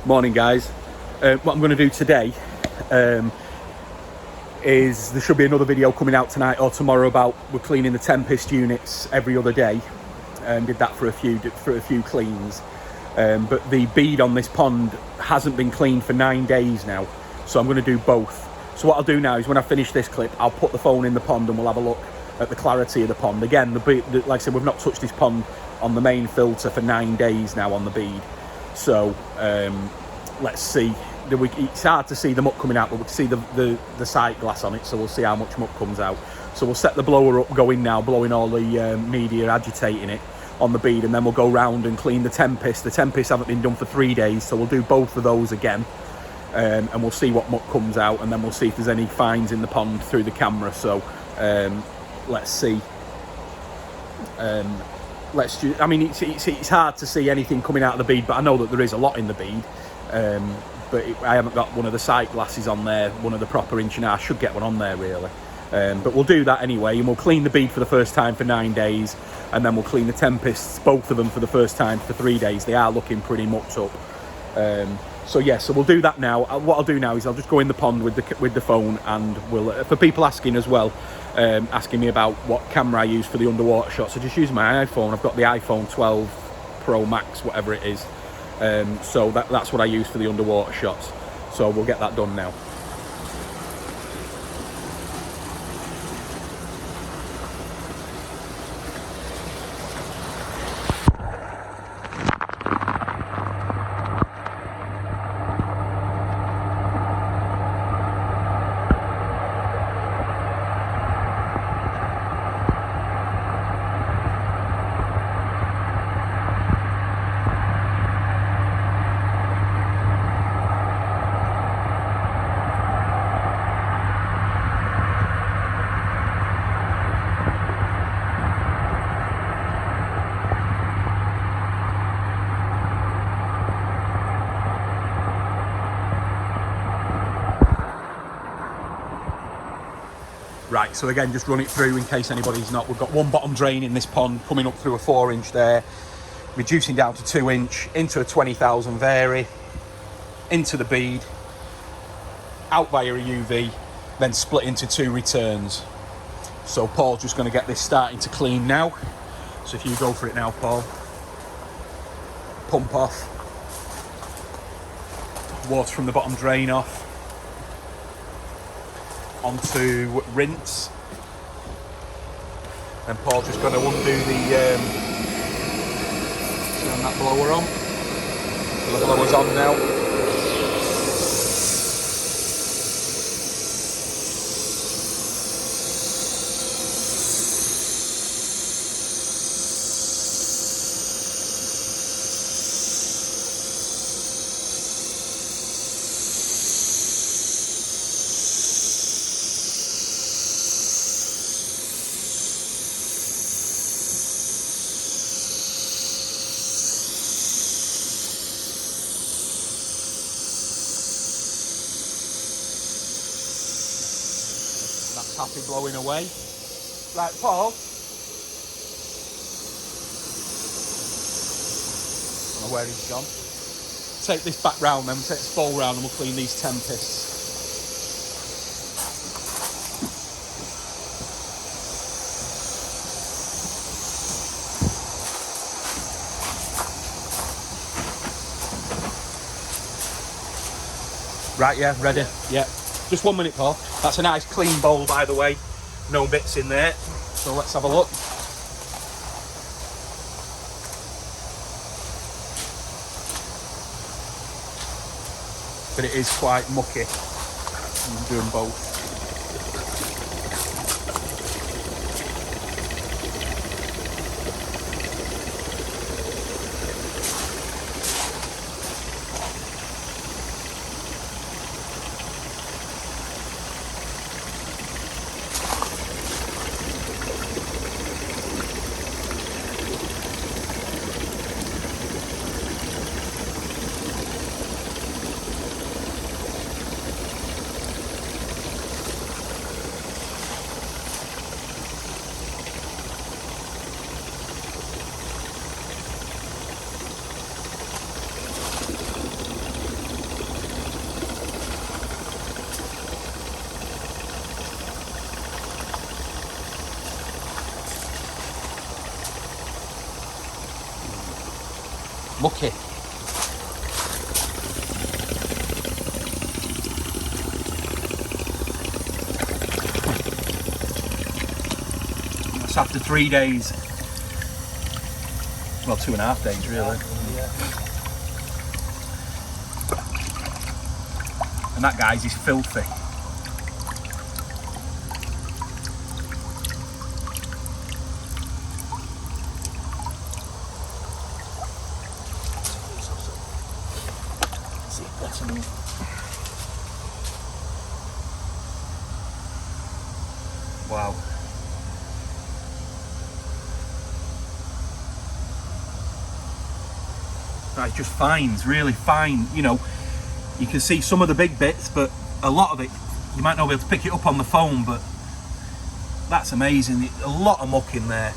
Morning, guys. What I'm going to do today is there should be another video coming out tonight or tomorrow about we're cleaning the Tempest units every other day. Did that for a few cleans, but the bead on this pond hasn't been cleaned for 9 days now, so I'm going to do both. So what I'll do now is when I finish this clip, I'll put the phone in the pond and we'll have a look at the clarity of the pond. Again, like I said, we've not touched this pond on the main filter for 9 days now on the bead. So let's see. It's hard to see the muck coming out, but we can see the sight glass on it, so we'll see how much muck comes out. So we'll set the blower up going now, blowing all the media, agitating it on the bead, and then we'll go round and clean the Tempest. The Tempests haven't been done for 3 days, so we'll do both of those again, and we'll see what muck comes out, and then we'll see if there's any finds in the pond through the camera. So let's see. I mean, it's hard to see anything coming out of the bead, but I know that there is a lot in the bead. But I haven't got one of the sight glasses on there, one of the proper inch and a half. I should get one on there really. But we'll do that anyway, and we'll clean the bead for the first time for 9 days, and then we'll clean the Tempests, both of them, for the first time for 3 days. They are looking pretty mucked up. So yeah, so we'll do that now. What I'll do now is I'll just go in the pond with the phone, and we'll for people asking as well, asking me about what camera I use for the underwater shots. I just use my iPhone. I've got the iPhone 12 Pro Max, whatever it is. So that's what I use for the underwater shots. So we'll get that done now. Right, so again, just run it through in case anybody's not. We've got one bottom drain in this pond coming up through a 4-inch there, reducing down to 2-inch, into a 20,000 vary, into the bead, out via a UV, then split into 2 returns. So Paul's just going to get this starting to clean now. So if you go for it now, Paul. Pump off. Water from the bottom drain off. Onto rinse, and Paul's just going to undo the turn that blower on. So the blower's on now. That's happy blowing away. Right, Paul. I don't know where he's gone. Take this back round then, take this bowl round, and we'll clean these Tempests. Right, yeah, ready? Yeah. Just 1 minute, Paul. That's a nice clean bowl, by the way. No bits in there. So let's have a look. But it is quite mucky. I'm doing both. mucky. That's after 3 days. Well, 2.5 days really. Yeah. And that, guys, is filthy. See, that's enough. Wow. That's just fines, really fine. You know, you can see some of the big bits, but a lot of it, you might not be able to pick it up on the phone, but that's amazing. A lot of muck in there.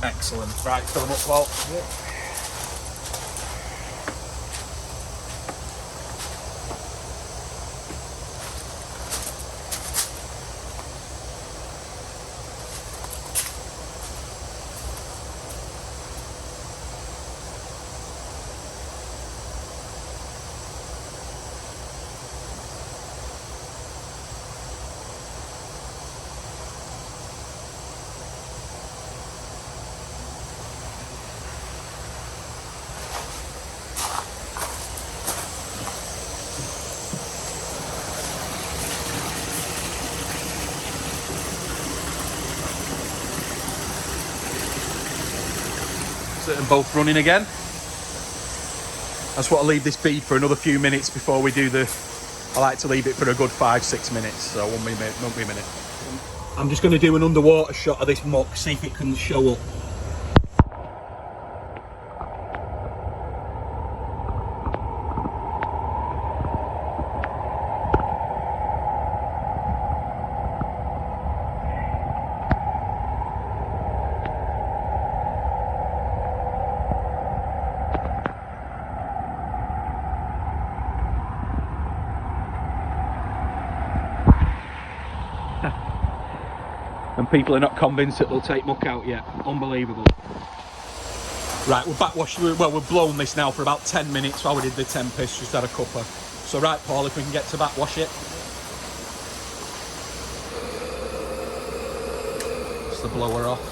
Excellent. Right, fill them up, Paul. Yeah. Set them both running again. I just want to leave this bead for another few minutes before we do the... I like to leave it for a good 5-6 minutes, so won't be a minute. I'm just going to do an underwater shot of this muck, see if it can show up. And people are not convinced that they'll take muck out yet. Unbelievable. Right, we're backwashing. Well, we've blown this now for about 10 minutes while we did the Tempest, just had a cuppa. So right, Paul, if we can get to backwash it. It's the blower off.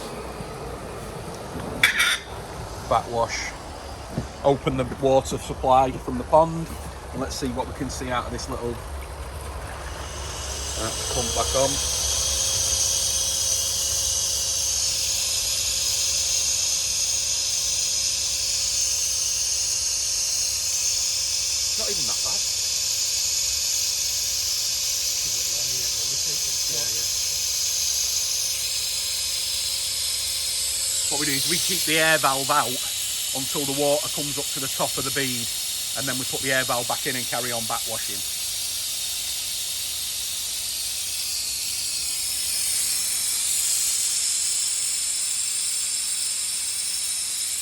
Backwash. Open the water supply from the pond, and let's see what we can see out of this little pump back on. Not even that bad. What we do is we keep the air valve out until the water comes up to the top of the bead, and then we put the air valve back in and carry on backwashing.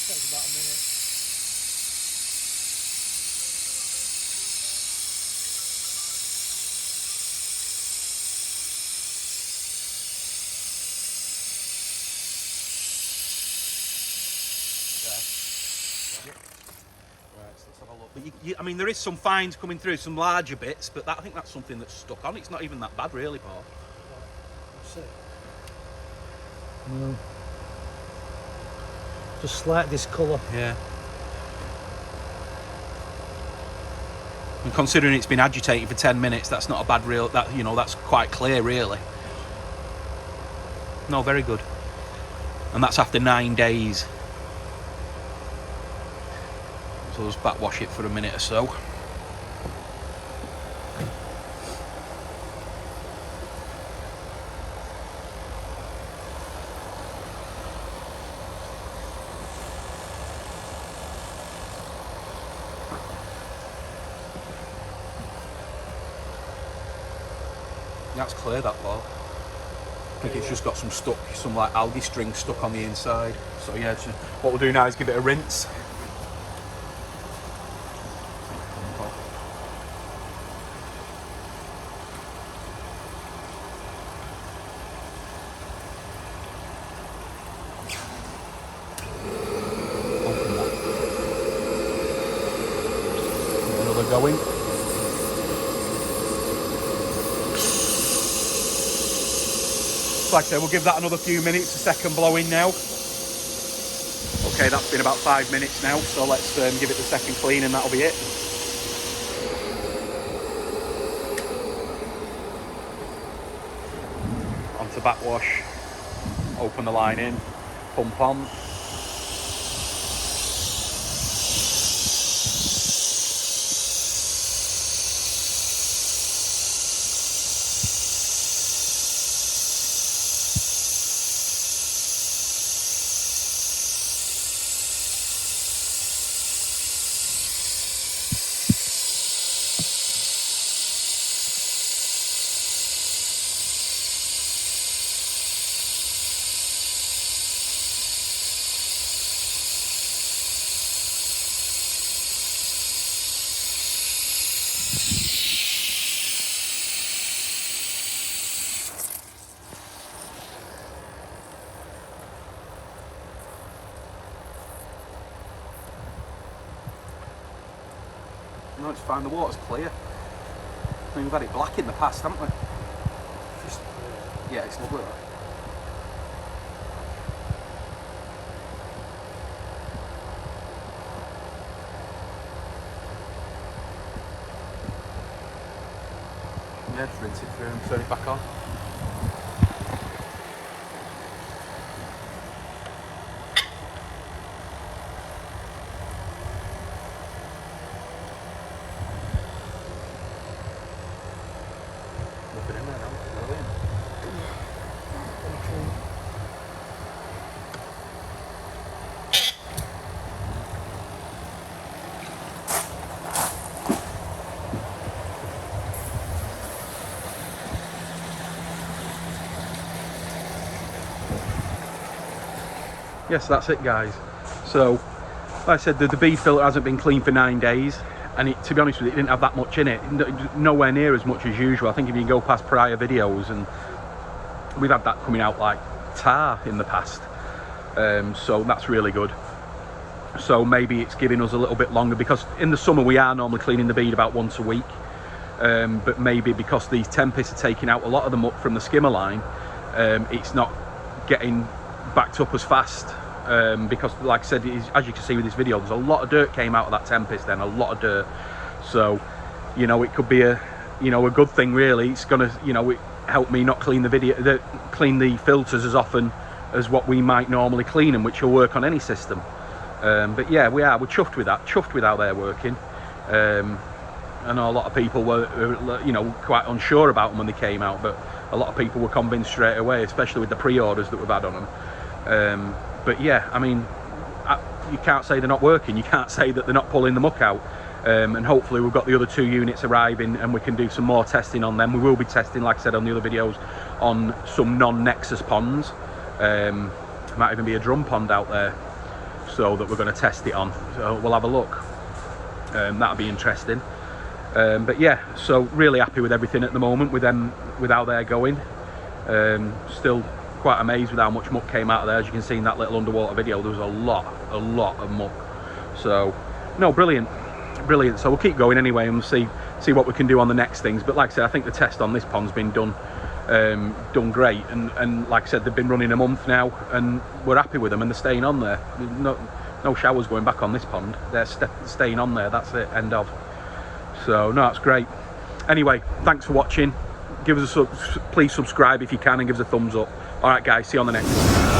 Takes about a minute. Right, so let's have a look. But I mean, there is some fines coming through, some larger bits, but I think that's something that's stuck on. It's not even that bad, really, Paul. That's it. No. Just slight discolour. Yeah. And considering it's been agitating for 10 minutes, that's not a bad real. That, you know, that's quite clear, really. No, very good. And that's after 9 days. So just backwash it for a minute or so. That's clear, that ball. I think it's just got some like algae string stuck on the inside. So yeah, what we'll do now is give it a rinse. going. Like I said, we'll give that another few minutes, a second blowing now. Okay, that's been about 5 minutes now, so let's give it the second clean and that'll be it. Onto backwash, open the line in, pump on. No, it's fine, the water's clear. I mean, we've had it black in the past, haven't we? Yeah, it's lovely. That. Yeah, just rinse it through and turn it back on. Nothing in there now, brilliant. Yes, that's it, guys. So, like I said, the bead filter hasn't been cleaned for 9 days, and it, to be honest with you, it didn't have that much in it. Nowhere near as much as usual. I think if you go past prior videos, and we've had that coming out like tar in the past, so that's really good. So maybe it's giving us a little bit longer, because in the summer we are normally cleaning the bead about once a week, but maybe because these Tempests are taking out a lot of the muck from the skimmer line, it's not getting backed up as fast, because like I said, as you can see with this video, there's a lot of dirt came out of that Tempest then, a lot of dirt. So, you know, it could be a, you know, a good thing really. It's gonna, you know, help me not clean clean the filters as often as what we might normally clean them, which will work on any system. But yeah, we're chuffed with that, chuffed with how they're working. I know a lot of people were, you know, quite unsure about them when they came out, but a lot of people were convinced straight away, especially with the pre-orders that we've had on them. But yeah, I mean, you can't say they're not working, you can't say that they're not pulling the muck out. And hopefully we've got the other 2 units arriving and we can do some more testing on them. We will be testing, like I said on the other videos, on some non-Nexus ponds. Might even be a drum pond out there, so that we're going to test it on. So we'll have a look. That'll be interesting. But yeah, so really happy with everything at the moment with them, with how they're going. Still quite amazed with how much muck came out of there. As you can see in that little underwater video, there was a lot of muck. So no, brilliant. So we'll keep going anyway, and we'll see what we can do on the next things. But like I said, I think the test on this pond's been done great, and like I said, they've been running a month now and we're happy with them, and they're staying on there. No showers going back on this pond, they're staying on there. That's it, end of. So no, that's great. Anyway, thanks for watching. Give us a please subscribe if you can, and give us a thumbs up. All right guys, see you on the next one.